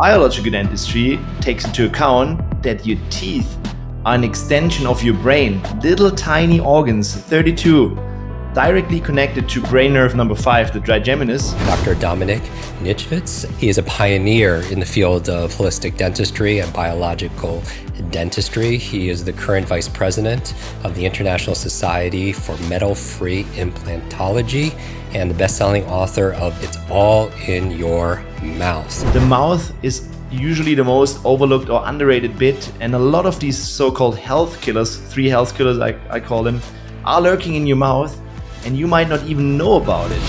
Biological dentistry takes into account that your teeth are an extension of your brain, little tiny organs, 32, directly connected to brain nerve number 5, the trigeminus. Dr. Dominik Nischwitz. He is a pioneer in the field of holistic dentistry and biological dentistry. He is the current vice president of the International Society for Metal-Free Implantology and the bestselling author of It's All in Your Mouth. The mouth is usually the most overlooked or underrated bit, and a lot of these so-called health killers, 3 health killers I call them, are lurking in your mouth, and you might not even know about it.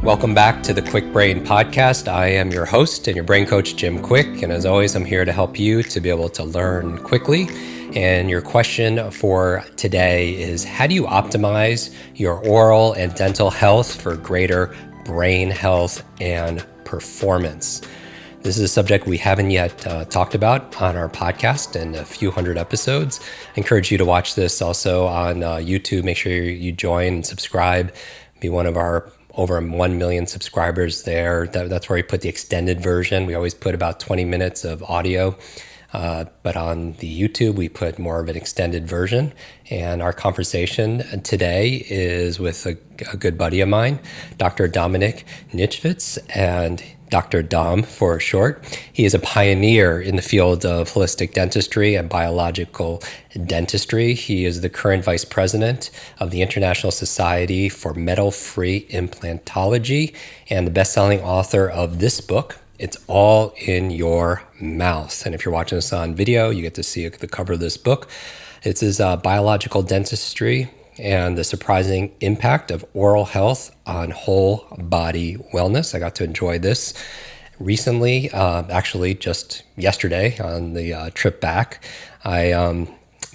Welcome back to the Kwik Brain Podcast. I am your host and your brain coach, Jim Kwik, and as always, I'm here to help you to be able to learn quickly. And your question for today is, how do you optimize your oral and dental health for greater brain health and performance? This is a subject we haven't yet talked about on our podcast in a few hundred episodes. I encourage you to watch this also on YouTube. Make sure you join and subscribe. Be one of our over 1 million subscribers there. That's where we put the extended version. We always put about 20 minutes of audio. But on the YouTube, we put more of an extended version. And our conversation today is with a good buddy of mine, Dr. Dominik Nischwitz, and Dr. Dom for short. He is a pioneer in the field of holistic dentistry and biological dentistry. He is the current vice president of the International Society for Metal-Free Implantology and the best-selling author of this book, It's All in Your Mouth. And if you're watching this on video, you get to see the cover of this book. It's his biological dentistry and the surprising impact of oral health on whole body wellness. I got to enjoy this recently, actually just yesterday on the trip back. I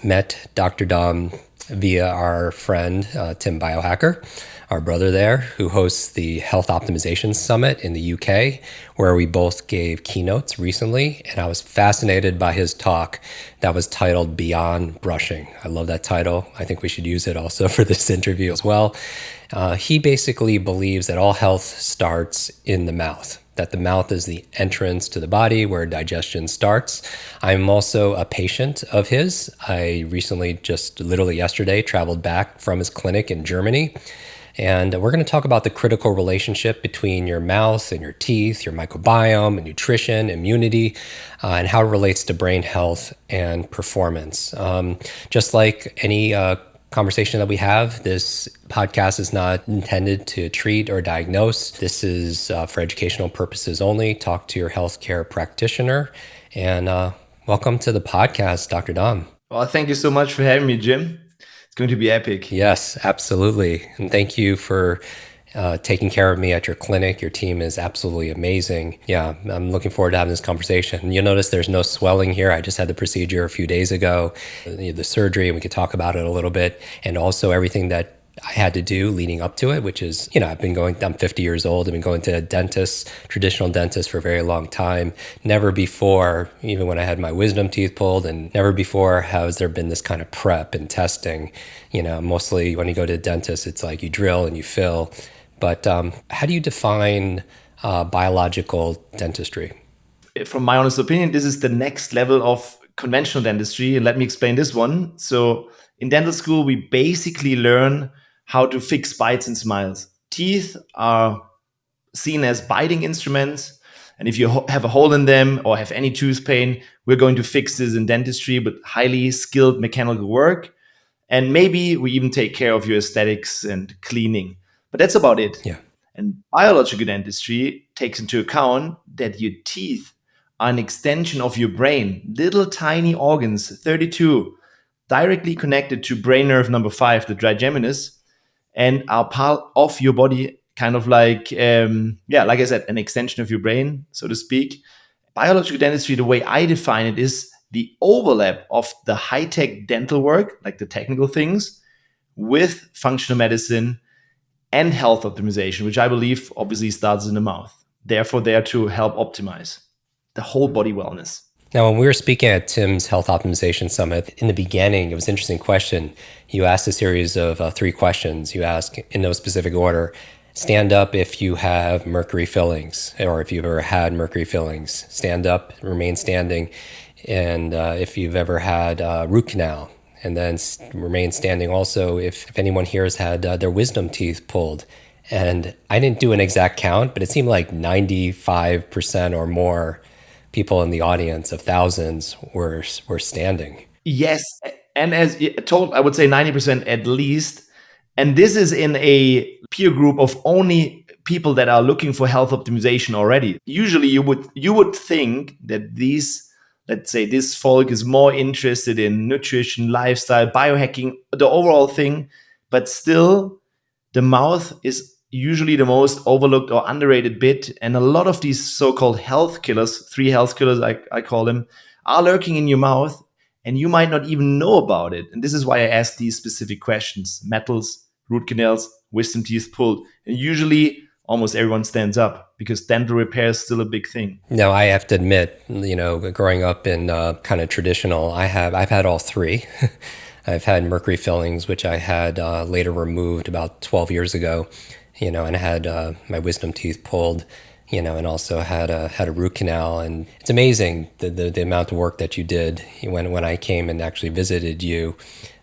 met Dr. Dom via our friend, Tim Biohacker, our brother there, who hosts the Health Optimization Summit in the UK, where we both gave keynotes recently. And I was fascinated by his talk that was titled Beyond Brushing. I love that title. I think we should use it also for this interview as well. He basically believes that all health starts in the mouth, that the mouth is the entrance to the body where digestion starts. I'm also a patient of his. I recently, just literally yesterday, traveled back from his clinic in Germany. And we're going to talk about the critical relationship between your mouth and your teeth, your microbiome, and nutrition, immunity, and how it relates to brain health and performance. Just like any conversation that we have, this podcast is not intended to treat or diagnose. This is for educational purposes only. Talk to your healthcare practitioner. And welcome to the podcast, Dr. Dom. Well, thank you so much for having me, Jim. Going to be epic. Yes, absolutely. And thank you for taking care of me at your clinic. Your team is absolutely amazing. Yeah, I'm looking forward to having this conversation. And you'll notice there's no swelling here. I just had the procedure a few days ago, the surgery, and we could talk about it a little bit. And also everything that I had to do leading up to it, which is, I'm 50 years old. I've been going to a dentist, traditional dentist for a very long time. Never before, even when I had my wisdom teeth pulled, and never before has there been this kind of prep and testing. Mostly when you go to a dentist, it's like you drill and you fill. But how do you define biological dentistry? From my honest opinion, this is the next level of conventional dentistry. And let me explain this one. So in dental school, we basically learn how to fix bites and smiles. Teeth are seen as biting instruments. And if you have a hole in them or have any tooth pain, we're going to fix this in dentistry with highly skilled mechanical work. And maybe we even take care of your aesthetics and cleaning. But that's about it. Yeah. And biological dentistry takes into account that your teeth are an extension of your brain, little tiny organs, 32, directly connected to brain nerve number 5, the trigeminus, and are part of your body, kind of like, like I said, an extension of your brain, so to speak. Biological dentistry, the way I define it, is the overlap of the high-tech dental work, like the technical things, with functional medicine and health optimization, which I believe obviously starts in the mouth. Therefore, there to help optimize the whole body wellness. Now, when we were speaking at Tim's Health Optimization Summit, in the beginning, it was an interesting question. You asked a series of 3 questions. You ask in no specific order, Stand up if you have mercury fillings, or if you've ever had mercury fillings. Stand up, remain standing. And if you've ever had root canal, and then remain standing also if anyone here has had their wisdom teeth pulled. And I didn't do an exact count, but it seemed like 95% or more people in the audience of thousands were standing. Yes, and as told, I would say 90% at least. And this is in a peer group of only people that are looking for health optimization already. Usually you would think that these, let's say this folk is more interested in nutrition, lifestyle, biohacking, the overall thing, but still the mouth is usually the most overlooked or underrated bit. And a lot of these so-called health killers, 3 health killers I call them, are lurking in your mouth, and you might not even know about it. And this is why I ask these specific questions: metals, root canals, wisdom teeth pulled. And usually almost everyone stands up because dental repair is still a big thing. No, I have to admit, growing up in kind of traditional, I've had all 3. I've had mercury fillings, which I had later removed about 12 years ago, and I had my wisdom teeth pulled, and also had a root canal. And it's amazing the amount of work that you did when I came and actually visited you.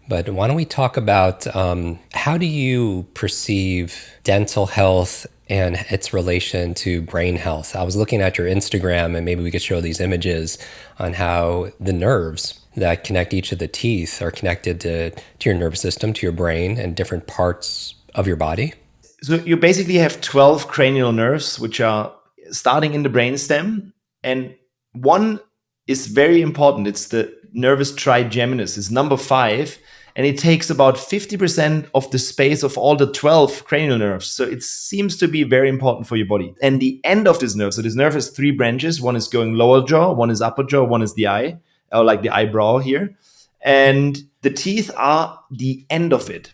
But why don't we talk about how do you perceive dental health and its relation to brain health? I was looking at your Instagram, and maybe we could show these images on how the nerves that connect each of the teeth are connected to your nervous system, to your brain, and different parts of your body. So you basically have 12 cranial nerves, which are starting in the brainstem. And one is very important. It's the nervus trigeminus. It's number 5. And it takes about 50% of the space of all the 12 cranial nerves. So it seems to be very important for your body. And the end of this nerve, so this nerve has 3 branches. One is going lower jaw, one is upper jaw, one is the eye, or like the eyebrow here. And the teeth are the end of it.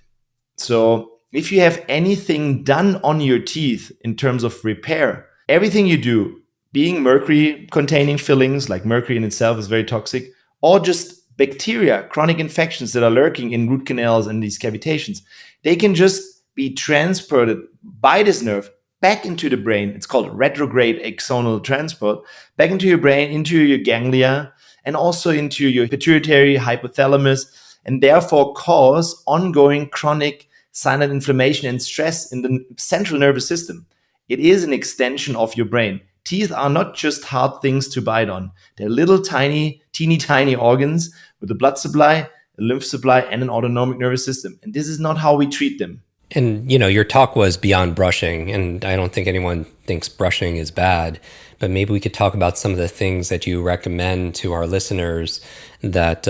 So if you have anything done on your teeth in terms of repair, everything you do, being mercury containing fillings, like mercury in itself is very toxic, or just bacteria, chronic infections that are lurking in root canals and these cavitations, they can just be transported by this nerve back into the brain. It's called retrograde axonal transport, back into your brain, into your ganglia, and also into your pituitary hypothalamus, and therefore cause ongoing chronic silent inflammation and stress in the central nervous system. It is an extension of your brain. Teeth are not just hard things to bite on. They're little tiny, teeny tiny organs with a blood supply, a lymph supply, and an autonomic nervous system. And this is not how we treat them. And, your talk was beyond brushing, and I don't think anyone thinks brushing is bad, but maybe we could talk about some of the things that you recommend to our listeners that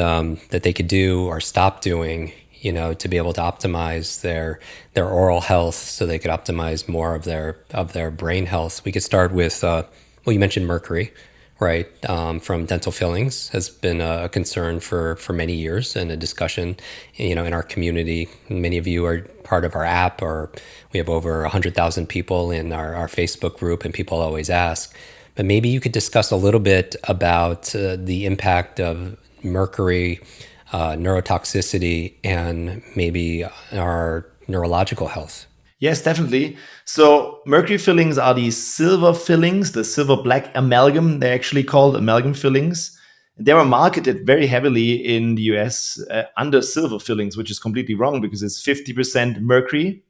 they could do or stop doing, to be able to optimize their oral health, so they could optimize more of their brain health. We could start with, you mentioned mercury, right? From dental fillings has been a concern for many years, and a discussion, in our community. Many of you are part of our app, or we have over 100,000 people in our Facebook group, and people always ask. But maybe you could discuss a little bit about the impact of mercury, neurotoxicity, and maybe our neurological health. Yes, definitely. So mercury fillings are these silver fillings, the silver black amalgam. They're actually called amalgam fillings. They were marketed very heavily in the US under silver fillings, which is completely wrong because it's 50% mercury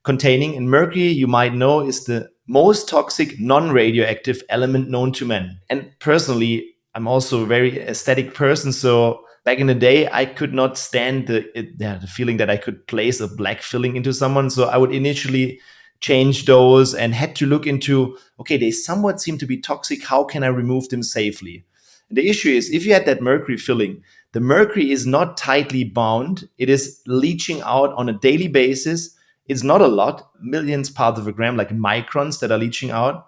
containing. And mercury, you might know, is the most toxic non-radioactive element known to man. And personally, I'm also a very aesthetic person. So back in the day, I could not stand the feeling that I could place a black filling into someone. So I would initially change those and had to look into, okay, they somewhat seem to be toxic. How can I remove them safely? And the issue is, if you had that mercury filling, the mercury is not tightly bound. It is leaching out on a daily basis. It's not a lot, millions parts of a gram, like microns that are leaching out,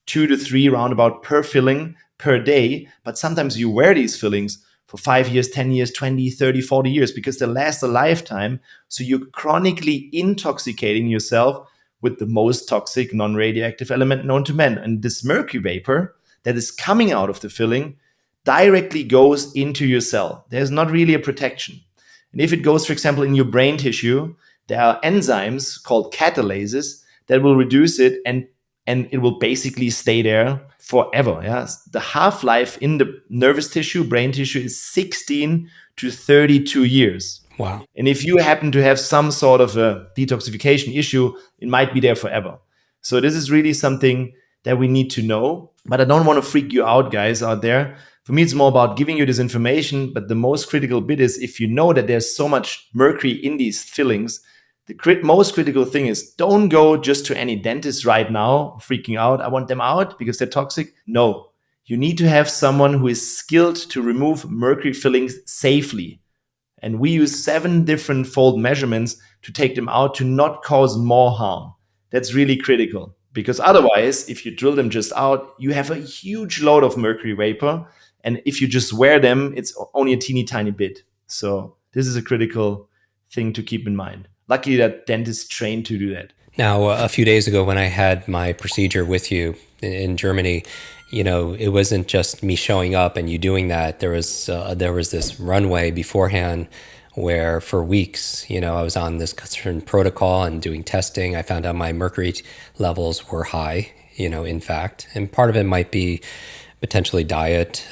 2 to 3 roundabout per filling per day. But sometimes you wear these fillings for 5 years, 10 years, 20, 30, 40 years, because they last a lifetime. So you're chronically intoxicating yourself with the most toxic non-radioactive element known to man. And this mercury vapor that is coming out of the filling directly goes into your cell. There's not really a protection. And if it goes, for example, in your brain tissue, there are enzymes called catalases that will reduce it, and it will basically stay there forever. Yeah, the half-life in the nervous tissue, brain tissue, is 16 to 32 years. Wow. And if you happen to have some sort of a detoxification issue, it might be there forever. So this is really something that we need to know. But I don't want to freak you out, guys out there. For me, it's more about giving you this information. But the most critical bit is, if you know that there's so much mercury in these fillings, the most critical thing is, don't go just to any dentist right now freaking out. I want them out because they're toxic. No, you need to have someone who is skilled to remove mercury fillings safely. And we use 7 different fold measurements to take them out to not cause more harm. That's really critical, because otherwise, if you drill them just out, you have a huge load of mercury vapor. And if you just wear them, it's only a teeny tiny bit. So this is a critical thing to keep in mind. Luckily that dentists trained to do that. Now, a few days ago when I had my procedure with you in Germany, it wasn't just me showing up and you doing that. There was this runway beforehand where for weeks, I was on this certain protocol and doing testing. I found out my mercury levels were high, in fact. And part of it might be potentially diet,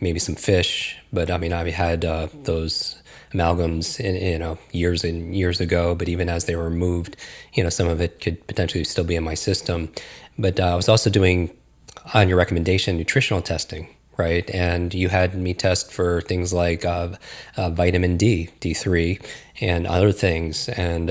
maybe some fish. But I mean, I had those amalgams years and years ago, but even as they were removed, some of it could potentially still be in my system. But I was also doing, on your recommendation, nutritional testing, right? And you had me test for things like vitamin D, D3, and other things. And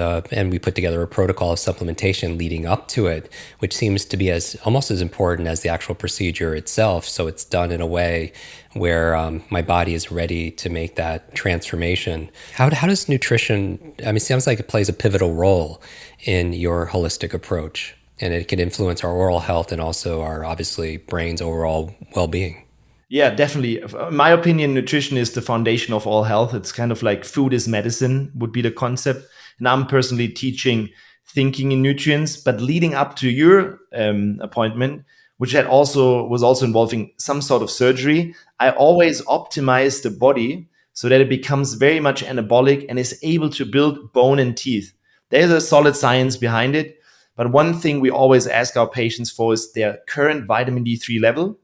we put together a protocol of supplementation leading up to it, which seems to be almost as important as the actual procedure itself. So it's done in a way where my body is ready to make that transformation. How does nutrition, it sounds like it plays a pivotal role in your holistic approach, and it can influence our oral health and also our, obviously, brain's overall well-being. Yeah, definitely. In my opinion, nutrition is the foundation of all health. It's kind of like food is medicine would be the concept. And I'm personally teaching thinking in nutrients, but leading up to your appointment, which was also involving some sort of surgery, I always optimize the body so that it becomes very much anabolic and is able to build bone and teeth. There's a solid science behind it. But one thing we always ask our patients for is their current vitamin D3 level,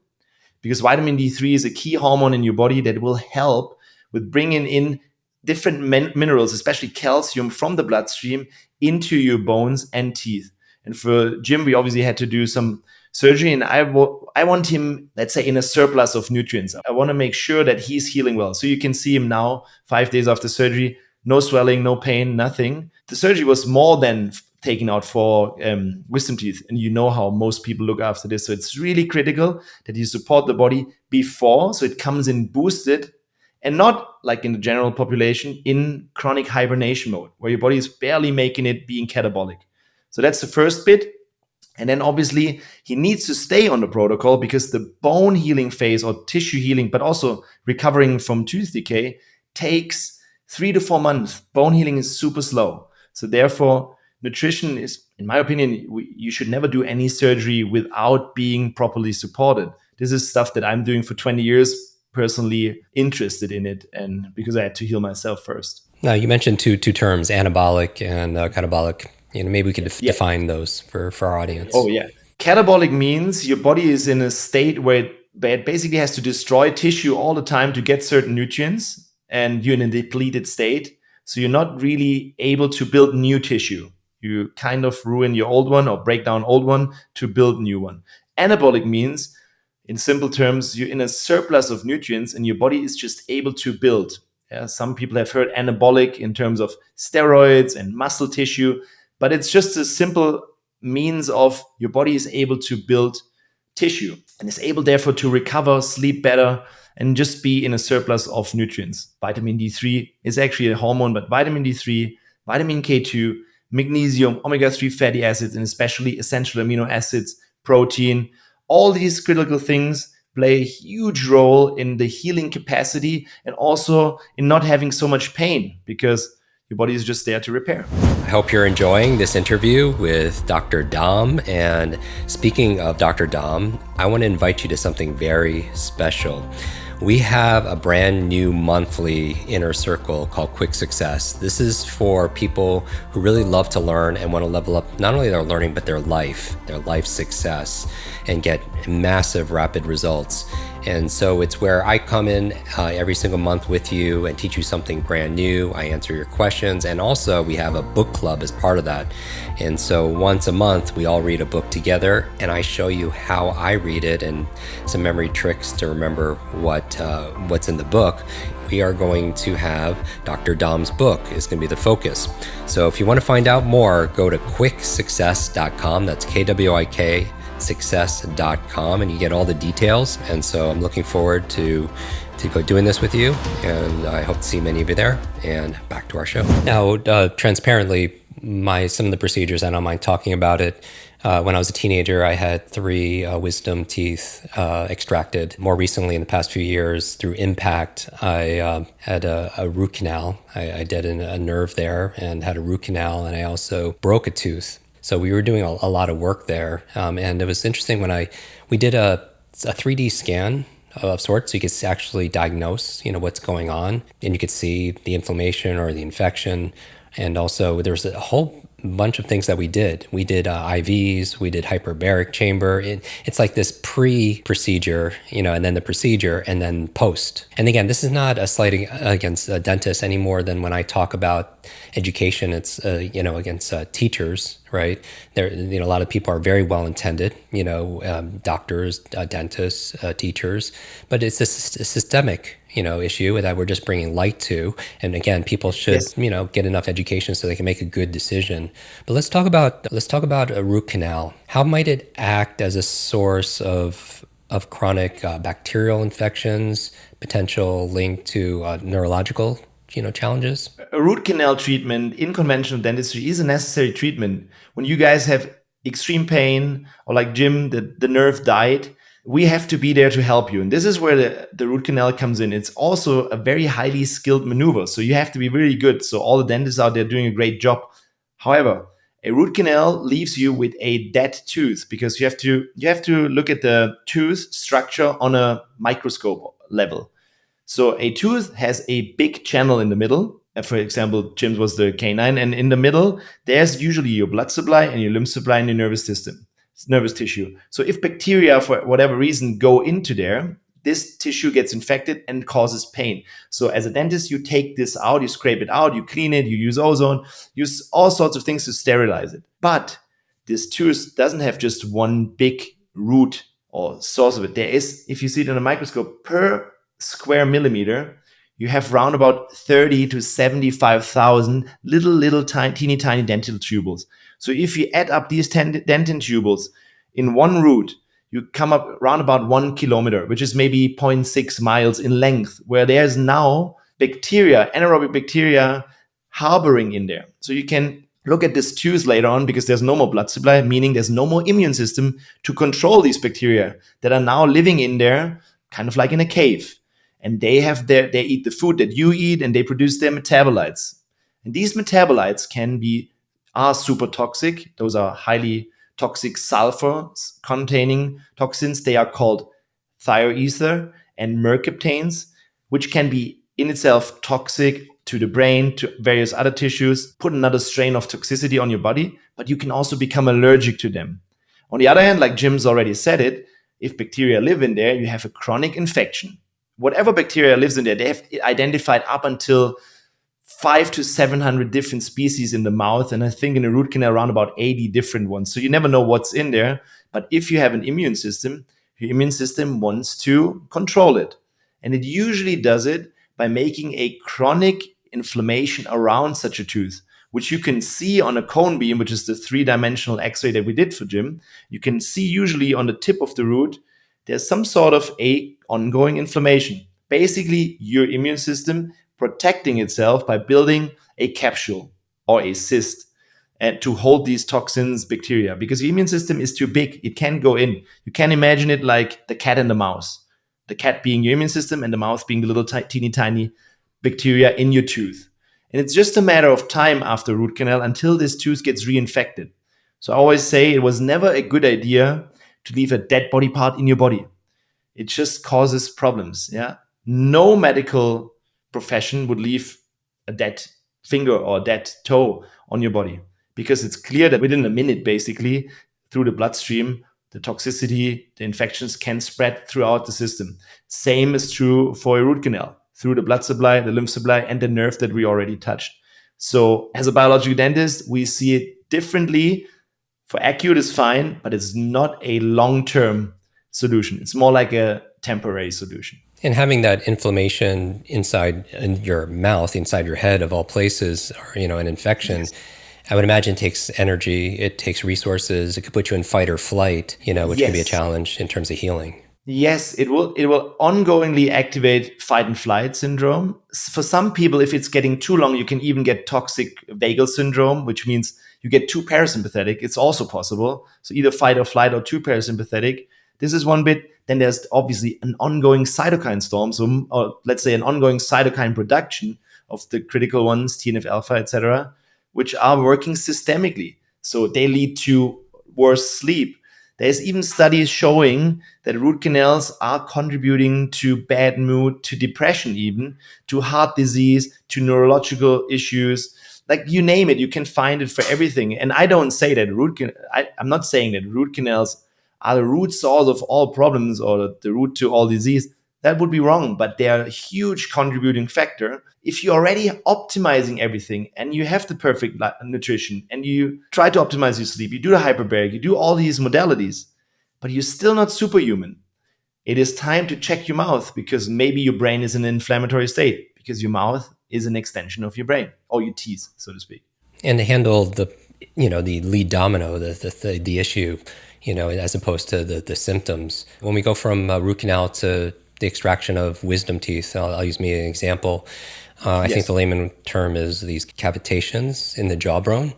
because vitamin D3 is a key hormone in your body that will help with bringing in different minerals, especially calcium, from the bloodstream into your bones and teeth. And for Jim, we obviously had to do some surgery, and I want him, let's say, in a surplus of nutrients. I want to make sure that he's healing well. So you can see him now, 5 days after surgery, no swelling, no pain, nothing. The surgery was more than taken out for wisdom teeth. And you know how most people look after this. So it's really critical that you support the body before, so it comes in boosted, and not like in the general population in chronic hibernation mode, where your body is barely making it being catabolic. So that's the first bit. And then obviously he needs to stay on the protocol, because the bone healing phase, or tissue healing, but also recovering from tooth decay, takes 3 to 4 months. Bone healing is super slow. So therefore, nutrition is, in my opinion, you should never do any surgery without being properly supported. This is stuff that I'm doing for 20 years, personally interested in it, and because I had to heal myself first. Now, you mentioned two terms, anabolic and catabolic. Maybe we could define those for our audience. Oh, yeah. Catabolic means your body is in a state where it basically has to destroy tissue all the time to get certain nutrients, and you're in a depleted state. So you're not really able to build new tissue. You kind of ruin your old one or break down old one to build new one. Anabolic means, in simple terms, you're in a surplus of nutrients and your body is just able to build. Yeah, some people have heard anabolic in terms of steroids and muscle tissue, but it's just a simple means of your body is able to build tissue and is able, therefore, to recover, sleep better, and just be in a surplus of nutrients. Vitamin D3 is actually a hormone, but vitamin D3, vitamin K2, magnesium, omega-3 fatty acids, and especially essential amino acids, protein, all these critical things play a huge role in the healing capacity and also in not having so much pain, because your body is just there to repair. I hope you're enjoying this interview with Dr. Dom. And speaking of Dr. Dom, I want to invite you to something very special. We have a brand new monthly inner circle called Kwik Success. This is for people who really love to learn and want to level up not only their learning, but their life success, and get massive rapid results. And so it's where I come in every single month with you and teach you something brand new. I answer your questions. And also we have a book club as part of that. And so once a month, we all read a book together, and I show you how I read it and some memory tricks to remember what's in the book. We are going to have Dr. Dom's book is going to be the focus. So if you want to find out more, go to kwiksuccess.com. That's KWIK success.com, and you get all the details. And so I'm looking forward to go doing this with you, and I hope to see many of you there. And back to our show. Now, transparently, some of the procedures, I don't mind talking about it. When I was a teenager, I had 3 wisdom teeth extracted. More recently, in the past few years, through impact, I had a root canal. I did a nerve there and had a root canal, and I also broke a tooth. So we were doing a lot of work there. And it was interesting when we did a 3D scan of sorts, so you could actually diagnose, what's going on, and you could see the inflammation or the infection. And also there was a whole bunch of things that we did. We did IVs, we did hyperbaric chamber. It's like this pre-procedure, and then the procedure, and then post. And again, this is not a slight against dentists any more than when I talk about education. It's against teachers, right? There, a lot of people are very well intended, doctors, dentists, teachers, but it's a systemic issue that we're just bringing light to. And again, people should, get enough education so they can make a good decision. But let's talk about a root canal. How might it act as a source of chronic bacterial infections, potential link to neurological, challenges? A root canal treatment in conventional dentistry is a necessary treatment. When you guys have extreme pain, or like Jim, the nerve died, we have to be there to help you. And this is where the root canal comes in. It's also a very highly skilled maneuver. So you have to be really good. So all the dentists out there doing a great job. However, a root canal leaves you with a dead tooth, because you have to look at the tooth structure on a microscope level. So a tooth has a big channel in the middle. For example, Jim's was the canine. And in the middle, there's usually your blood supply and your lymph supply and your nervous tissue. So if bacteria, for whatever reason, go into there, this tissue gets infected and causes pain. So as a dentist, you take this out, you scrape it out, you clean it, you use ozone, use all sorts of things to sterilize it. But this tooth doesn't have just one big root or source of it. There is, if you see it in a microscope, per square millimeter, you have round about 30 to 75,000 little teeny tiny dental tubules. So if you add up these dentin tubules in one root, you come up around about 1 kilometer, which is maybe 0.6 miles in length, where there's now bacteria, anaerobic bacteria, harboring in there. So you can look at this tooth later on, because there's no more blood supply, meaning there's no more immune system to control these bacteria that are now living in there, kind of like in a cave. And they eat the food that you eat, and they produce their metabolites. And these metabolites are super toxic. Those are highly toxic sulfur-containing toxins. They are called thioether and mercaptanes, which can be in itself toxic to the brain, to various other tissues, put another strain of toxicity on your body, but you can also become allergic to them. On the other hand, like Jim's already said it, if bacteria live in there, you have a chronic infection. Whatever bacteria lives in there, they have identified up until 500 to 700 different species in the mouth. And I think in a root canal, around about 80 different ones. So you never know what's in there. But if you have an immune system, your immune system wants to control it. And it usually does it by making a chronic inflammation around such a tooth, which you can see on a cone beam, which is the 3-dimensional X-ray that we did for Jim. You can see usually on the tip of the root, there's some sort of a ongoing inflammation. Basically, your immune system protecting itself by building a capsule or a cyst and to hold these toxins, bacteria, because your immune system is too big. It can't go in. You can imagine it like the cat and the mouse. The cat being your immune system and the mouse being the little teeny tiny bacteria in your tooth. And it's just a matter of time after root canal until this tooth gets reinfected. So I always say it was never a good idea to leave a dead body part in your body. It just causes problems, yeah? No medical profession would leave a dead finger or dead toe on your body, because it's clear that within a minute, basically, through the bloodstream, the toxicity, the infections can spread throughout the system. Same is true for a root canal, through the blood supply, the lymph supply, and the nerve that we already touched. So as a biological dentist, we see it differently. For acute is fine, but it's not a long-term solution. It's more like a temporary solution. And having that inflammation inside in your mouth, inside your head of all places, or, an infection, yes, I would imagine takes energy, it takes resources, it could put you in fight or flight, which yes, can be a challenge in terms of healing. Yes, it will ongoingly activate fight and flight syndrome. For some people, if it's getting too long, you can even get toxic vagal syndrome, which means you get too parasympathetic. It's also possible. So either fight or flight or too parasympathetic. This is one bit. Then there's obviously an ongoing cytokine storm. So, or let's say an ongoing cytokine production of the critical ones, TNF alpha, etc., which are working systemically. So they lead to worse sleep. There's even studies showing that root canals are contributing to bad mood, to depression even, to heart disease, to neurological issues. Like you name it, you can find it for everything. And I don't say that I'm not saying that root canals are the root source of all problems or the root to all disease. That would be wrong, but they are a huge contributing factor. If you're already optimizing everything and you have the perfect nutrition and you try to optimize your sleep, you do the hyperbaric, you do all these modalities, but you're still not superhuman, it is time to check your mouth, because maybe your brain is in an inflammatory state, because your mouth is an extension of your brain, or your teeth, so to speak. And to handle the lead domino, the issue, as opposed to the symptoms. When we go from root canal to the extraction of wisdom teeth, I'll use me as an example. I think the layman term is these cavitations in the jawbone,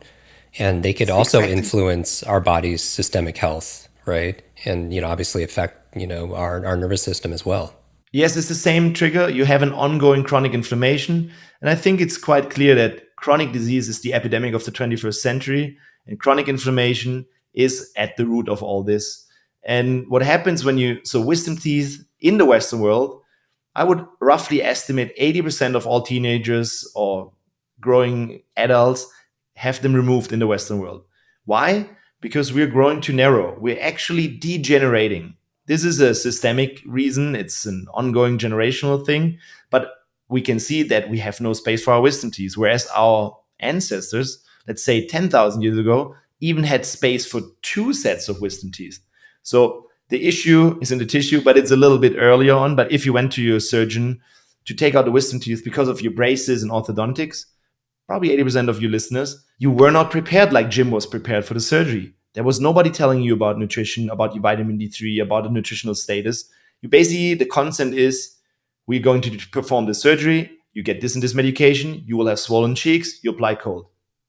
and they could also influence our body's systemic health, right? And obviously affect our nervous system as well. Yes, it's the same trigger. You have an ongoing chronic inflammation, and I think it's quite clear that chronic disease is the epidemic of the 21st century, and chronic inflammation is at the root of all this. And what happens so wisdom teeth in the Western world, I would roughly estimate 80% of all teenagers or growing adults have them removed in the Western world. Why? Because we're growing too narrow. We're actually degenerating. This is a systemic reason. It's an ongoing generational thing, but we can see that we have no space for our wisdom teeth, whereas our ancestors, let's say 10,000 years ago, even had space for 2 sets of wisdom teeth. So the issue is in the tissue, but it's a little bit earlier on. But if you went to your surgeon to take out the wisdom teeth because of your braces and orthodontics, probably 80% of you listeners, you were not prepared like Jim was prepared for the surgery. There was nobody telling you about nutrition, about your vitamin D3, about the nutritional status. The consent is, we're going to perform the surgery, you get this and this medication, you will have swollen cheeks, you apply cold.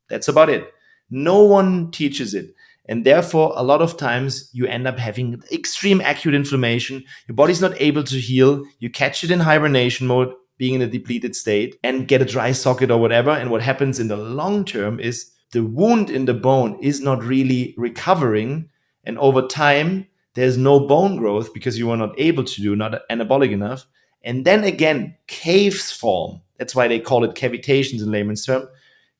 That's about it. No one teaches it. And therefore, a lot of times you end up having extreme acute inflammation. Your body's not able to heal. You catch it in hibernation mode, being in a depleted state, and get a dry socket or whatever. And what happens in the long term is the wound in the bone is not really recovering. And over time, there's no bone growth because you were not able to do, not anabolic enough. And then again, caves form. That's why they call it cavitations in layman's term.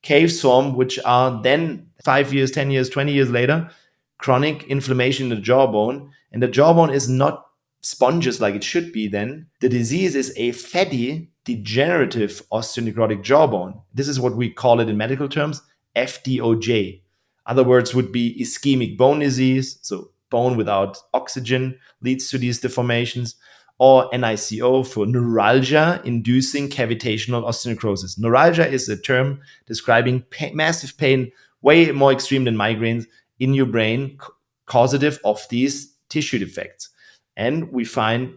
Caves form, which are then 5 years, 10 years, 20 years later, chronic inflammation in the jawbone. And the jawbone is not sponges like it should be then. The disease is a fatty, degenerative osteonecrotic jawbone. This is what we call it in medical terms, FDOJ. Other words would be ischemic bone disease. So bone without oxygen leads to these deformations. Or NICO for neuralgia-inducing cavitational osteonecrosis. Neuralgia is a term describing massive pain, way more extreme than migraines in your brain, causative of these tissue defects. And we find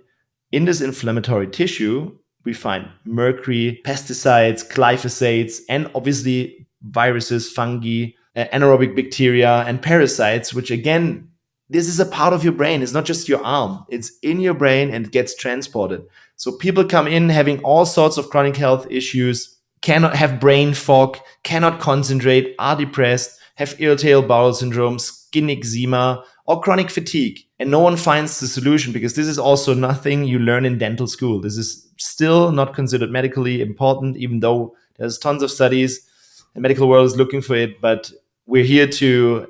in this inflammatory tissue, we find mercury, pesticides, glyphosates, and obviously viruses, fungi, anaerobic bacteria, and parasites, which again, this is a part of your brain. It's not just your arm. It's in your brain and it gets transported. So people come in having all sorts of chronic health issues, cannot have brain fog, cannot concentrate, are depressed, have irritable bowel syndrome, skin eczema, or chronic fatigue. And no one finds the solution, because this is also nothing you learn in dental school. This is still not considered medically important, even though there's tons of studies. The medical world is looking for it, but we're here to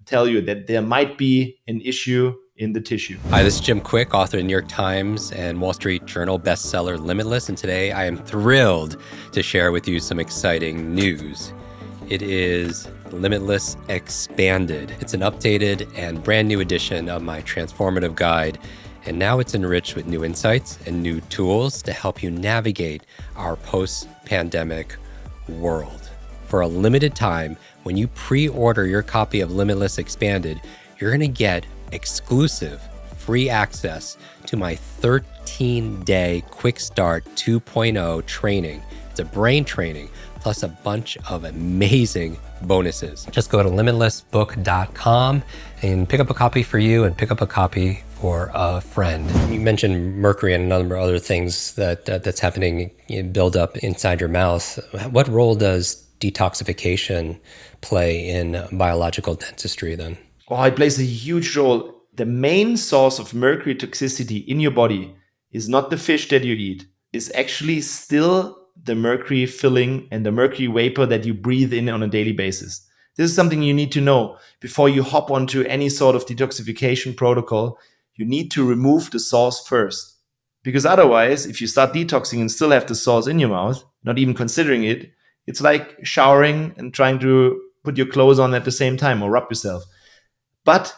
tell you that there might be an issue in the tissue. Hi, this is Jim Kwik, author of the New York Times and Wall Street Journal bestseller Limitless, and today I am thrilled to share with you some exciting news. It is Limitless Expanded. It's an updated and brand new edition of my transformative guide, and now it's enriched with new insights and new tools to help you navigate our post-pandemic world. For a limited time, when you pre-order your copy of Limitless Expanded, you're going to get exclusive free access to my 13-day Quick Start 2.0 training. It's a brain training plus a bunch of amazing bonuses. Just go to limitlessbook.com and pick up a copy for you and pick up a copy for a friend. You mentioned mercury and a number of other things that's happening, build up inside your mouth. What role does detoxification play in biological dentistry then? Oh, it plays a huge role. The main source of mercury toxicity in your body is not the fish that you eat. It's actually still the mercury filling and the mercury vapor that you breathe in on a daily basis. This is something you need to know before you hop onto any sort of detoxification protocol. You need to remove the source first. Because otherwise, if you start detoxing and still have the source in your mouth, not even considering it, it's like showering and trying to put your clothes on at the same time or rub yourself. But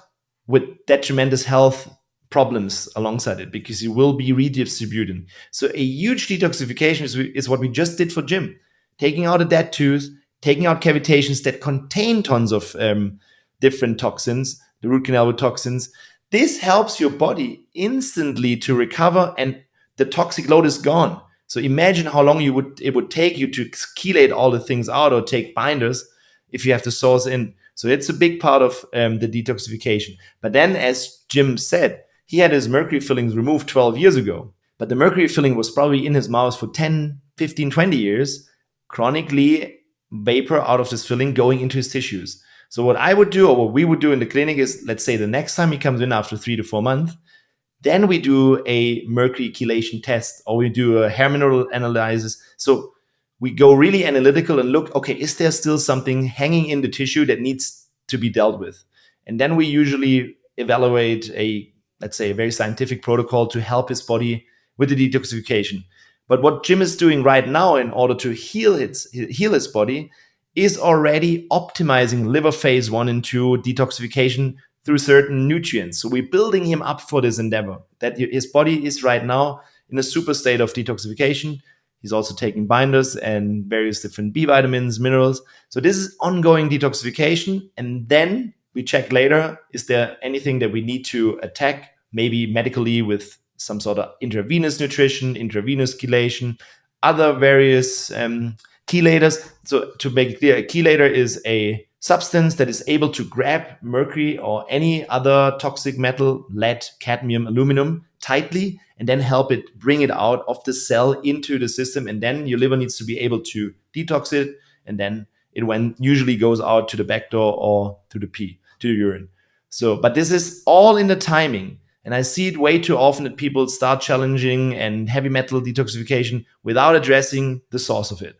with detrimental health problems alongside it, because you will be redistributing. So a huge detoxification is what we just did for Jim. Taking out a dead tooth, taking out cavitations that contain tons of different toxins, the root canal toxins. This helps your body instantly to recover and the toxic load is gone. So imagine how long it would take you to chelate all the things out or take binders if you have the source in. So it's a big part of the detoxification. But then, as Jim said, he had his mercury fillings removed 12 years ago. But the mercury filling was probably in his mouth for 10, 15, 20 years, chronically vapor out of this filling going into his tissues. So what I would do, or what we would do in the clinic is, let's say the next time he comes in after 3 to 4 months, then we do a mercury chelation test, or we do a hair mineral analysis. So we go really analytical and look, okay, is there still something hanging in the tissue that needs to be dealt with? And then we usually evaluate let's say a very scientific protocol to help his body with the detoxification. But what Jim is doing right now in order to heal his body is already optimizing liver phase 1 and 2 detoxification through certain nutrients. So we're building him up for this endeavor, that his body is right now in a super state of detoxification. He's also taking binders and various different B vitamins, minerals. So this is ongoing detoxification. And then we check later, is there anything that we need to attack, maybe medically with some sort of intravenous nutrition, intravenous chelation, other various chelators. So to make it clear, a chelator is a substance that is able to grab mercury or any other toxic metal, lead, cadmium, aluminum, tightly, and then help it bring it out of the cell into the system. And then your liver needs to be able to detox it. And then it usually goes out to the back door or to the urine. So, but this is all in the timing. And I see it way too often that people start challenging and heavy metal detoxification without addressing the source of it.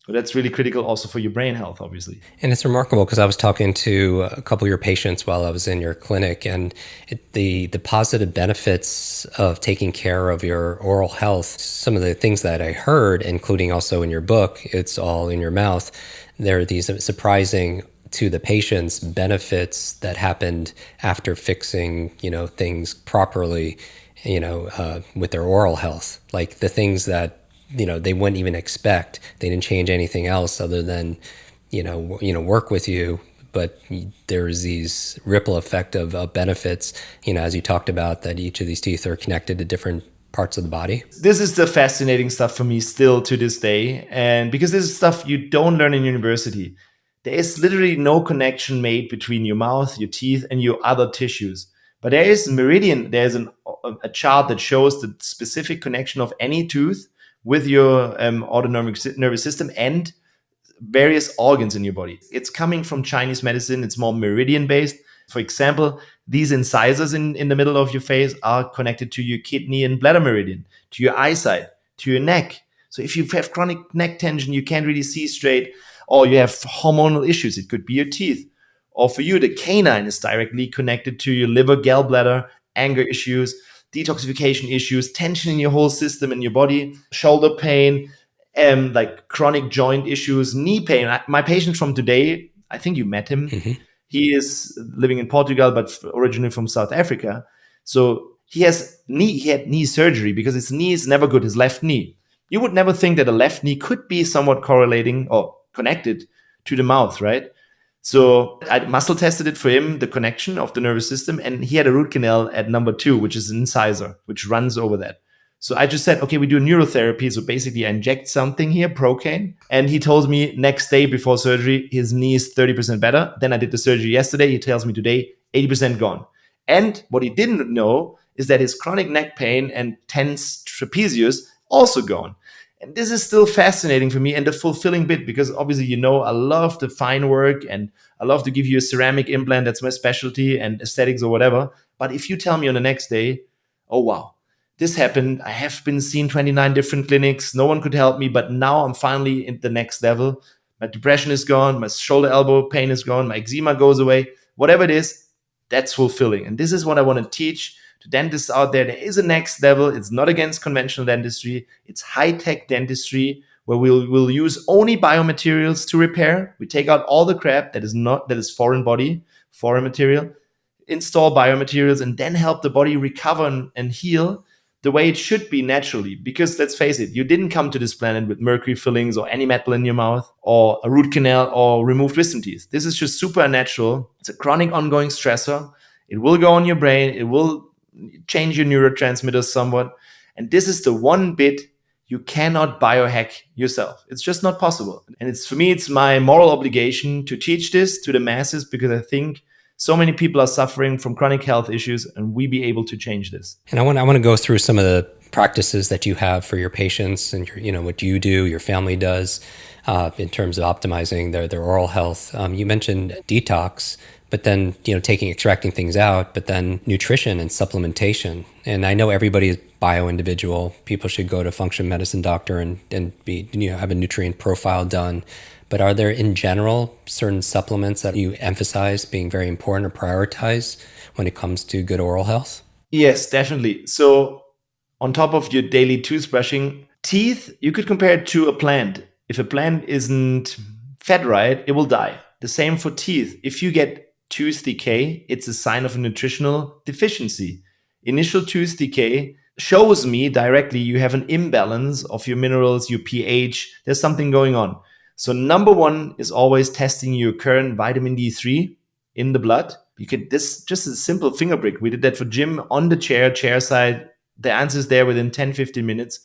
So that's really critical also for your brain health, obviously. And it's remarkable because I was talking to a couple of your patients while I was in your clinic, and the positive benefits of taking care of your oral health, some of the things that I heard, including also in your book, It's All in Your Mouth, there are these surprising to the patients benefits that happened after fixing, things properly, with their oral health, like the things that they wouldn't even expect. They didn't change anything else other than, work with you. But there's these ripple effect of benefits, as you talked about, that each of these teeth are connected to different parts of the body. This is the fascinating stuff for me still to this day. And because this is stuff you don't learn in university. There is literally no connection made between your mouth, your teeth, and your other tissues. But there is meridian. There's a chart that shows the specific connection of any tooth with your autonomic nervous system and various organs in your body. It's coming from Chinese medicine. It's more meridian based. For example, these incisors in the middle of your face are connected to your kidney and bladder meridian, to your eyesight, to your neck. So if you have chronic neck tension, you can't really see straight, or you have hormonal issues, it could be your teeth. Or for you, the canine is directly connected to your liver, gallbladder, anger issues, detoxification issues, tension in your whole system in your body, shoulder pain, like chronic joint issues, knee pain. My patient from today, I think you met him. Mm-hmm. He is living in Portugal, but originally from South Africa. So he had knee surgery because his knee is never good, his left knee. You would never think that a left knee could be somewhat correlating or connected to the mouth, right? So I muscle tested it for him, the connection of the nervous system, and he had a root canal at number 2, which is an incisor, which runs over that. So I just said, okay, we do neurotherapy. So basically I inject something here, Procaine. And he tells me next day before surgery, his knee is 30% better. Then I did the surgery yesterday. He tells me today, 80% gone. And what he didn't know is that his chronic neck pain and tense trapezius also gone. And this is still fascinating for me and the fulfilling bit, because obviously, I love the fine work and I love to give you a ceramic implant. That's my specialty, and aesthetics or whatever. But if you tell me on the next day, oh, wow, this happened. I have been seen 29 different clinics. No one could help me, but now I'm finally in the next level. My depression is gone. My shoulder elbow pain is gone. My eczema goes away. Whatever it is, that's fulfilling. And this is what I want to teach to dentists out there. There is a next level. It's not against conventional dentistry. It's high-tech dentistry where we'll use only biomaterials to repair. We take out all the crap that is foreign material, install biomaterials, and then help the body recover and heal the way it should be naturally. Because let's face it, you didn't come to this planet with mercury fillings or any metal in your mouth or a root canal or removed wisdom teeth. This is just supernatural. It's a chronic ongoing stressor. It will go on your brain. It will change your neurotransmitters somewhat. And this is the one bit you cannot biohack yourself. It's just not possible. And for me, it's my moral obligation to teach this to the masses, because I think so many people are suffering from chronic health issues, and we be able to change this. And I want to go through some of the practices that you have for your patients and what you do, your family does, in terms of optimizing their oral health. You mentioned detox, but then extracting things out, but then nutrition and supplementation. And I know everybody is bio-individual. People should go to a functional medicine doctor and be have a nutrient profile done. But are there, in general, certain supplements that you emphasize being very important or prioritize when it comes to good oral health? Yes, definitely. So on top of your daily toothbrushing, teeth, you could compare it to a plant. If a plant isn't fed right, it will die. The same for teeth. If you get tooth decay, it's a sign of a nutritional deficiency. Initial tooth decay shows me directly you have an imbalance of your minerals, your pH. There's something going on. So number 1 is always testing your current vitamin D3 in the blood. You could just a simple finger prick. We did that for Jim on the chair side. The answer is there within 10-15 minutes.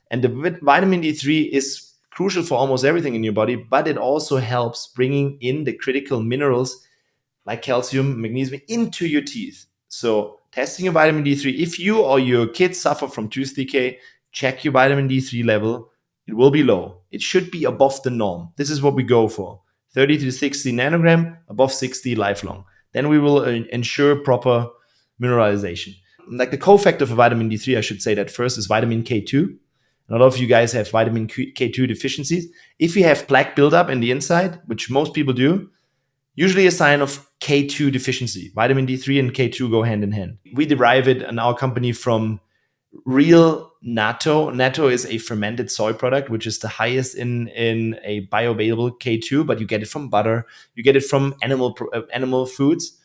And the vitamin D3 is crucial for almost everything in your body, but it also helps bringing in the critical minerals like calcium, magnesium into your teeth. So testing your vitamin D3, if you or your kids suffer from tooth decay, check your vitamin D3 level. It will be low. It should be above the norm. This is what we go for. 30 to 60 nanogram, above 60 lifelong. Then we will ensure proper mineralization. Like the cofactor for vitamin D3, I should say that first, is vitamin K2. A lot of you guys have vitamin K2 deficiencies. If you have plaque buildup in the inside, which most people do, usually a sign of K2 deficiency. Vitamin D3 and K2 go hand in hand. We derive it in our company from real natto. Natto is a fermented soy product, which is the highest in a bioavailable K2, but you get it from butter. You get it from animal foods.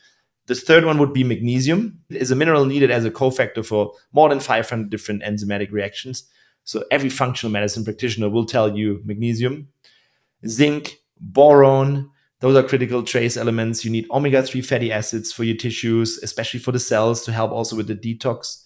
The third one would be magnesium. It is a mineral needed as a cofactor for more than 500 different enzymatic reactions. So every functional medicine practitioner will tell you magnesium. Zinc, boron, those are critical trace elements. You need omega-3 fatty acids for your tissues, especially for the cells, to help also with the detox.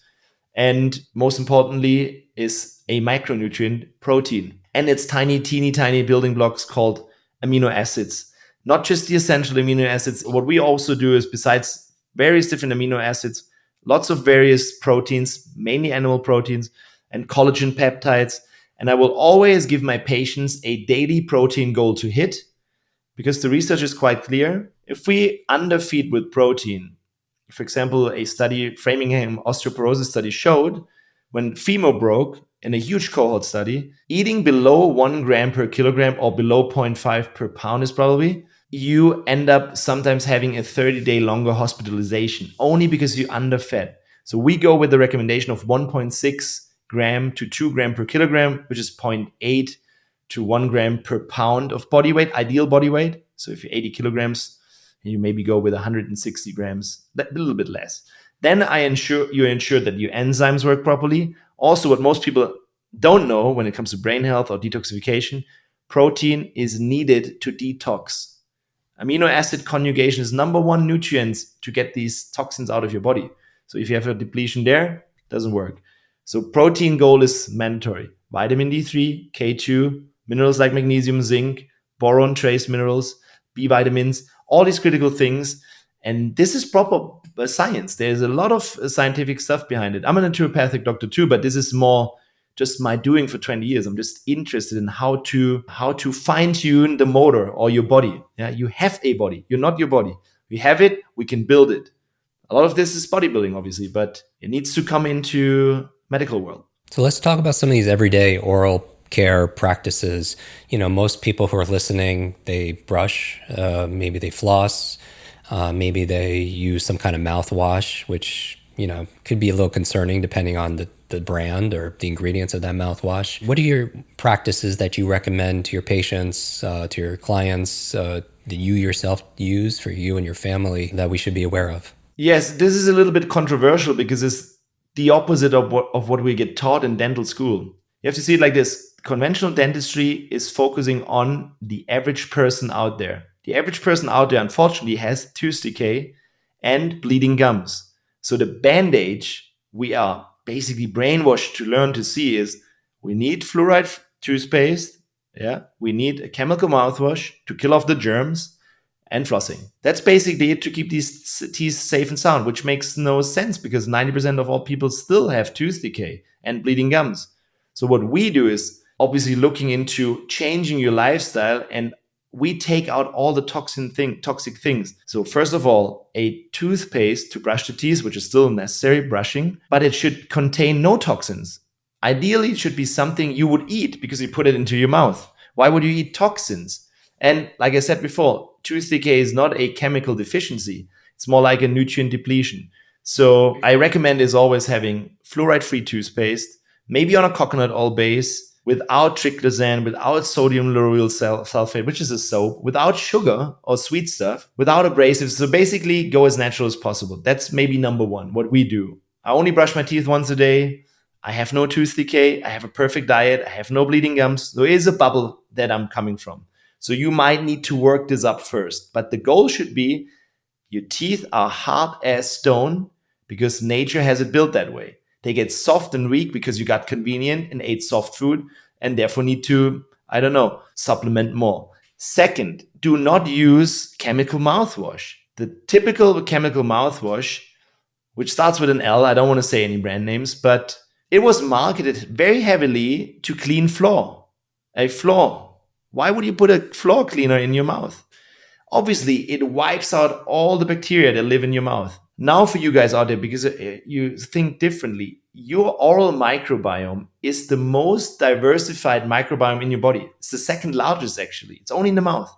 And most importantly is a micronutrient, protein. And it's teeny tiny building blocks called amino acids. Not just the essential amino acids. What we also do is, besides various different amino acids, lots of various proteins, mainly animal proteins, and collagen peptides. And I will always give my patients a daily protein goal to hit, because the research is quite clear. If we underfeed with protein, for example, a study, Framingham osteoporosis study, showed when femur broke, in a huge cohort study, eating below 1 gram per kilogram or below 0.5 per pound is probably, you end up sometimes having a 30-day longer hospitalization only because you underfed. So we go with the recommendation of 1.6 gram to 2 gram per kilogram, which is zero point 0.8 to 1 gram per pound of body weight, ideal body weight. So if you're 80 kilograms, you maybe go with 160 grams, a little bit less. Then you ensure that your enzymes work properly. Also, what most people don't know when it comes to brain health or detoxification, protein is needed to detox. Amino acid conjugation is number one nutrients to get these toxins out of your body. So if you have a depletion there, it doesn't work. So protein goal is mandatory. Vitamin D3, K2, minerals like magnesium, zinc, boron trace minerals, B vitamins, all these critical things. And this is proper science. There's a lot of scientific stuff behind it. I'm a naturopathic doctor too, but this is more just my doing for 20 years. I'm just interested in how to fine tune the motor or your body. Yeah, you have a body. You're not your body. We have it. We can build it. A lot of this is bodybuilding, obviously, but it needs to come into medical world. So let's talk about some of these everyday oral care practices. Most people who are listening, they brush, maybe they floss, maybe they use some kind of mouthwash, which could be a little concerning depending on the brand or the ingredients of that mouthwash. What are your practices that you recommend to your patients, to your clients, that you yourself use for you and your family that we should be aware of? Yes, this is a little bit controversial because it's the opposite of what we get taught in dental school. You have to see it like this. Conventional dentistry is focusing on the average person out there. The average person out there, unfortunately, has tooth decay and bleeding gums. So the bandage we are basically brainwashed to learn to see is we need fluoride toothpaste. Yeah, we need a chemical mouthwash to kill off the germs and flossing. That's basically it to keep these teeth safe and sound, which makes no sense because 90% of all people still have tooth decay and bleeding gums. So what we do is obviously looking into changing your lifestyle, and we take out all the toxic things. So first of all, a toothpaste to brush the teeth, which is still necessary brushing, but it should contain no toxins. Ideally, it should be something you would eat because you put it into your mouth. Why would you eat toxins? And like I said before, tooth decay is not a chemical deficiency. It's more like a nutrient depletion. So I recommend is always having fluoride-free toothpaste, maybe on a coconut oil base, without triclosan, without sodium lauryl sulfate, which is a soap, without sugar or sweet stuff, without abrasives. So basically go as natural as possible. That's maybe number one, what we do. I only brush my teeth once a day. I have no tooth decay. I have a perfect diet. I have no bleeding gums. There is a bubble that I'm coming from. So you might need to work this up first. But the goal should be your teeth are hard as stone because nature has it built that way. They get soft and weak because you got convenient and ate soft food and therefore need to, supplement more. Second, do not use chemical mouthwash. The typical chemical mouthwash, which starts with an L, I don't want to say any brand names, but it was marketed very heavily to clean floor. A floor. Why would you put a floor cleaner in your mouth? Obviously, it wipes out all the bacteria that live in your mouth. Now for you guys out there, because you think differently, your oral microbiome is the most diversified microbiome in your body. It's the second largest, actually. It's only in the mouth.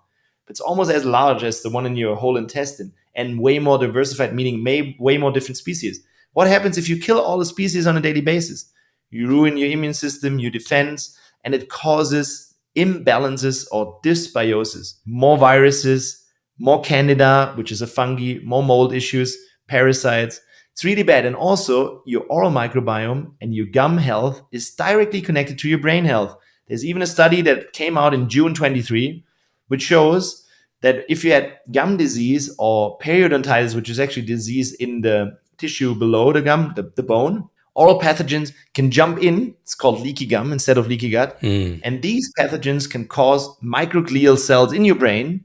It's almost as large as the one in your whole intestine and way more diversified, meaning way more different species. What happens if you kill all the species on a daily basis? You ruin your immune system, your defense, and it causes imbalances or dysbiosis. More viruses, more candida, which is a fungi, more mold issues, parasites. It's really bad. And also, your oral microbiome and your gum health is directly connected to your brain health. There's even a study that came out in June 23, which shows that if you had gum disease or periodontitis, which is actually disease in the tissue below the gum, the bone, oral pathogens can jump in. It's called leaky gum instead of leaky gut. And these pathogens can cause microglial cells in your brain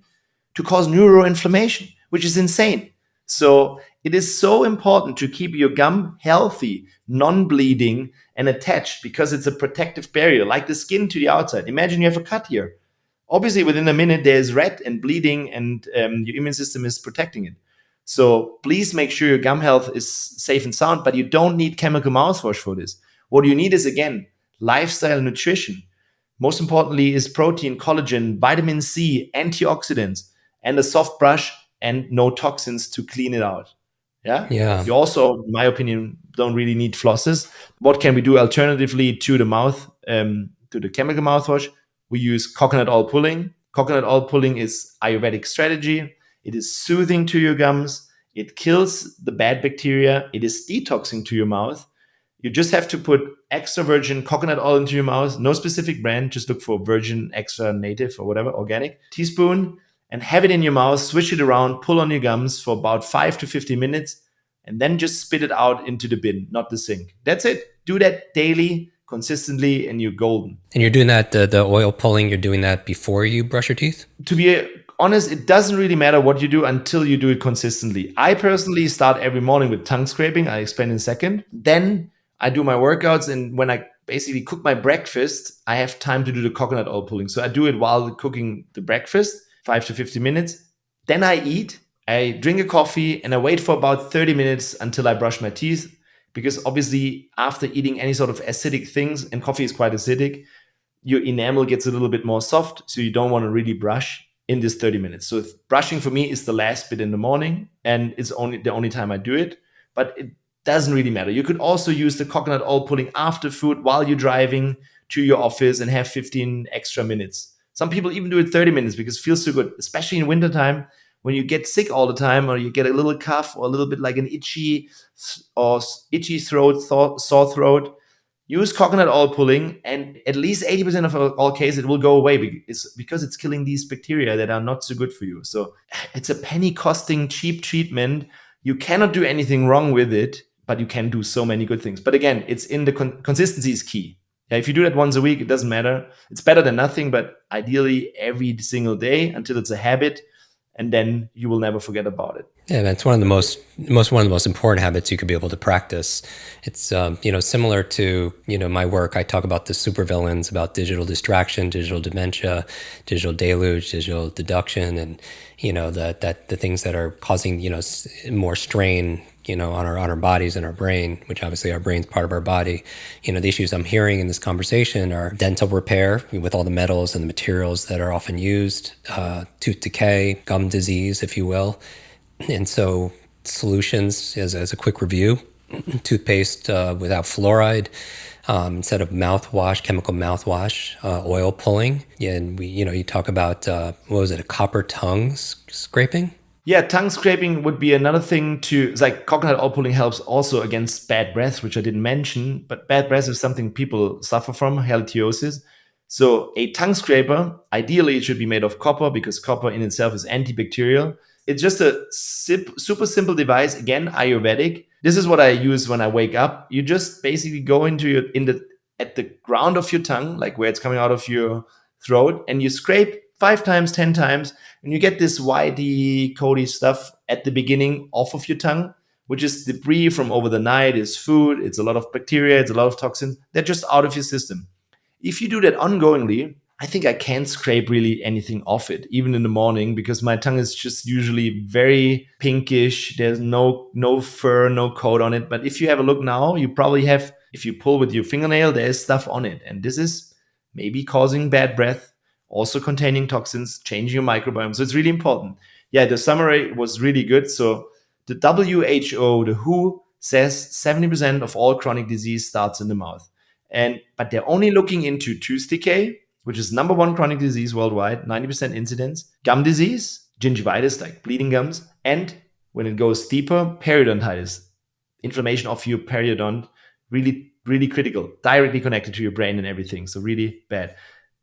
to cause neuroinflammation, which is insane. So it is so important to keep your gum healthy, non-bleeding, and attached because it's a protective barrier, like the skin to the outside. Imagine you have a cut here. Obviously, within a minute, there's red and bleeding, and your immune system is protecting it. So please make sure your gum health is safe and sound, but you don't need chemical mouthwash for this. What you need is, again, lifestyle, nutrition. Most importantly is protein, collagen, vitamin C, antioxidants, and a soft brush and no toxins to clean it out. Yeah. Yeah. You also, in my opinion, don't really need flosses. What can we do alternatively to the mouth, to the chemical mouthwash? We use coconut oil pulling. Coconut oil pulling is Ayurvedic strategy. It is soothing to your gums. It kills the bad bacteria. It is detoxing to your mouth. You just have to put extra virgin coconut oil into your mouth. No specific brand. Just look for virgin, extra native, or whatever, organic. Teaspoon, and have it in your mouth. Swish it around. Pull on your gums for about 5 to 50 minutes, and then just spit it out into the bin, not the sink. That's it. Do that daily, consistently, and you're golden. And you're doing that, the oil pulling, you're doing that before you brush your teeth? To be honest, it doesn't really matter what you do until you do it consistently. I personally start every morning with tongue scraping. I explain in a second. Then I do my workouts, and when I basically cook my breakfast, I have time to do the coconut oil pulling. So I do it while cooking the breakfast, 5 to 50 minutes. Then I eat, I drink a coffee, and I wait for about 30 minutes until I brush my teeth. Because obviously, after eating any sort of acidic things, and coffee is quite acidic, your enamel gets a little bit more soft. So you don't want to really brush in this 30 minutes. So brushing for me is the last bit in the morning, and it's only the only time I do it. But it doesn't really matter. You could also use the coconut oil pulling after food while you're driving to your office and have 15 extra minutes. Some people even do it 30 minutes because it feels so good, especially in wintertime when you get sick all the time, or you get a little cough or a little bit like an itchy throat, sore throat. Use coconut oil pulling, and at least 80% of all cases, it will go away because it's killing these bacteria that are not so good for you. So it's a penny costing cheap treatment. You cannot do anything wrong with it, but you can do so many good things. But again, it's in the consistency is key. Yeah, if you do that once a week, it doesn't matter. It's better than nothing, but ideally every single day until it's a habit, and then you will never forget about it. Yeah, that's one of the most important habits you could be able to practice. It's similar to my work. I talk about the supervillains, about digital distraction, digital dementia, digital deluge, digital deduction, and that the things that are causing more strain on our bodies and our brain, which obviously our brain's part of our body. The issues I'm hearing in this conversation are dental repair with all the metals and the materials that are often used, tooth decay, gum disease, if you will. And so solutions, as a quick review, toothpaste without fluoride, instead of mouthwash, chemical mouthwash, oil pulling. Yeah, and you talk about, a copper tongue scraping? Yeah, tongue scraping would be another thing it's like coconut oil pulling helps also against bad breath, which I didn't mention, but bad breath is something people suffer from, halitosis. So a tongue scraper, ideally it should be made of copper because copper in itself is antibacterial. It's just a super simple device, again, Ayurvedic. This is what I use when I wake up. You just basically go at the ground of your tongue, like where it's coming out of your throat, and you scrape 5 times, 10 times, and you get this whitey, coaty stuff at the beginning off of your tongue, which is debris from over the night, it's food, it's a lot of bacteria, it's a lot of toxins. They're just out of your system. If you do that ongoingly, I think I can't scrape really anything off it, even in the morning, because my tongue is just usually very pinkish. There's no fur, no coat on it. But if you have a look now, you probably have, if you pull with your fingernail, there's stuff on it. And this is maybe causing bad breath, also containing toxins, changing your microbiome. So it's really important. Yeah, the summary was really good. So the WHO, the WHO, says 70% of all chronic disease starts in the mouth. But they're only looking into tooth decay, which is number 1 chronic disease worldwide, 90% incidence, gum disease, gingivitis, like bleeding gums, and when it goes deeper, periodontitis, inflammation of your periodont, really, really critical, directly connected to your brain and everything. So really bad.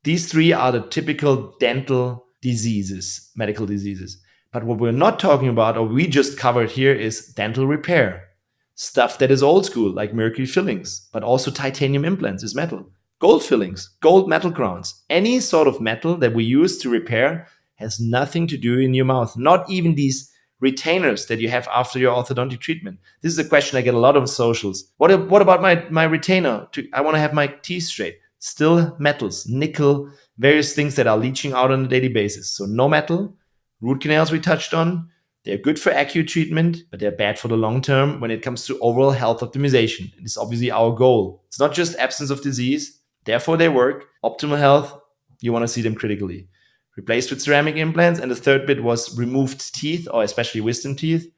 These 3 are the typical dental diseases, medical diseases. But what we're not talking about, or we just covered here, is dental repair. Stuff that is old school, like mercury fillings, but also titanium implants is metal. Gold fillings, gold metal crowns. Any sort of metal that we use to repair has nothing to do in your mouth. Not even these retainers that you have after your orthodontic treatment. This is a question I get a lot on socials. What about my retainer? I want to have my teeth straight. Still metals, nickel, various things that are leaching out on a daily basis. So no metal. Root canals we touched on. They're good for acute treatment, but they're bad for the long term when it comes to overall health optimization. It's obviously our goal. It's not just absence of disease. Therefore, they work. Optimal health, you want to see them critically. Replaced with ceramic implants. And the third bit was removed teeth, or especially wisdom teeth,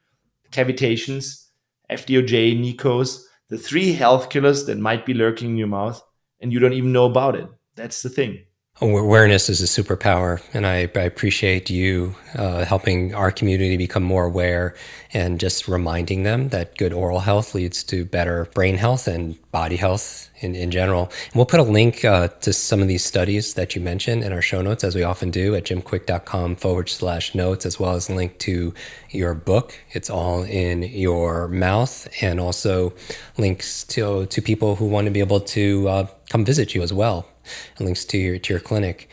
cavitations, FDOJ, Nikos, the three health killers that might be lurking in your mouth and you don't even know about it. That's the thing. Awareness is a superpower, and I appreciate you helping our community become more aware and just reminding them that good oral health leads to better brain health and body health in general. And we'll put a link to some of these studies that you mentioned in our show notes, as we often do, at jimkwik.com/notes, as well as a link to your book. It's all in your mouth, and also links to people who want to be able to come visit you as well. And links to your clinic.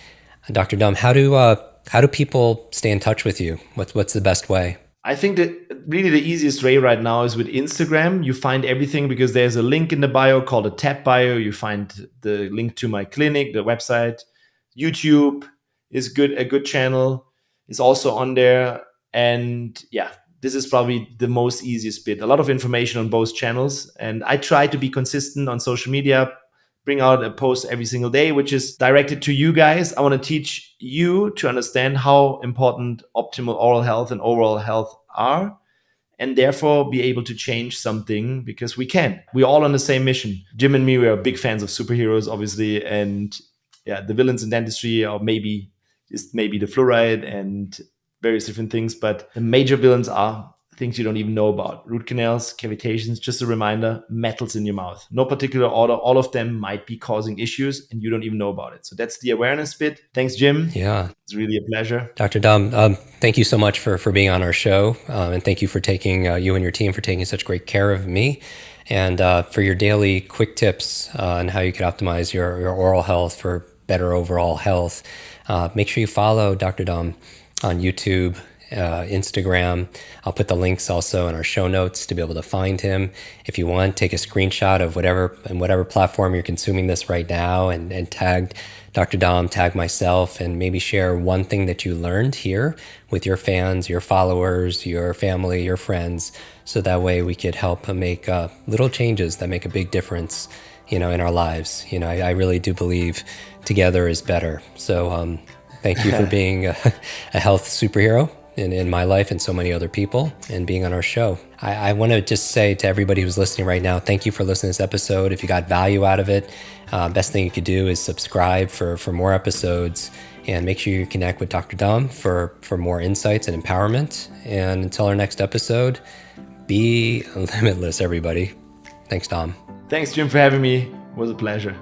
Dr. Dom, how do people stay in touch with you? What's the best way? I think that really the easiest way right now is with Instagram. You find everything because there's a link in the bio called a tab bio. You find the link to my clinic, the website. YouTube is a good channel is also on there. And yeah, this is probably the most easiest bit. A lot of information on both channels. And I try to be consistent on social media, bring out a post every single day, which is directed to you guys. I want to teach you to understand how important optimal oral health and overall health are, and therefore be able to change something, because we can. We're all on the same mission. Jim and me, we are big fans of superheroes, obviously. And yeah, the villains in dentistry are maybe the fluoride and various different things. But the major villains are things you don't even know about. Root canals, cavitations, just a reminder, metals in your mouth. No particular order. All of them might be causing issues and you don't even know about it. So that's the awareness bit. Thanks, Jim. Yeah. It's really a pleasure. Dr. Dom, thank you so much for being on our show. And thank you for taking, you and your team for taking such great care of me. And for your daily quick tips on how you can optimize your oral health for better overall health. Make sure you follow Dr. Dom on YouTube, Instagram. I'll put the links also in our show notes to be able to find him. If you want, take a screenshot of whatever platform you're consuming this right now, and tag Dr. Dom, tag myself, and maybe share one thing that you learned here with your fans, your followers, your family, your friends, so that way we could help make little changes that make a big difference, in our lives. I really do believe together is better. So thank you for being a health superhero in my life and so many other people, and being on our show. I want to just say to everybody who's listening right now, thank you for listening to this episode. If you got value out of it, best thing you could do is subscribe for more episodes, and make sure you connect with Dr. Dom for more insights and empowerment. And until our next episode, be limitless, everybody. Thanks, Dom. Thanks, Jim, for having me. It was a pleasure.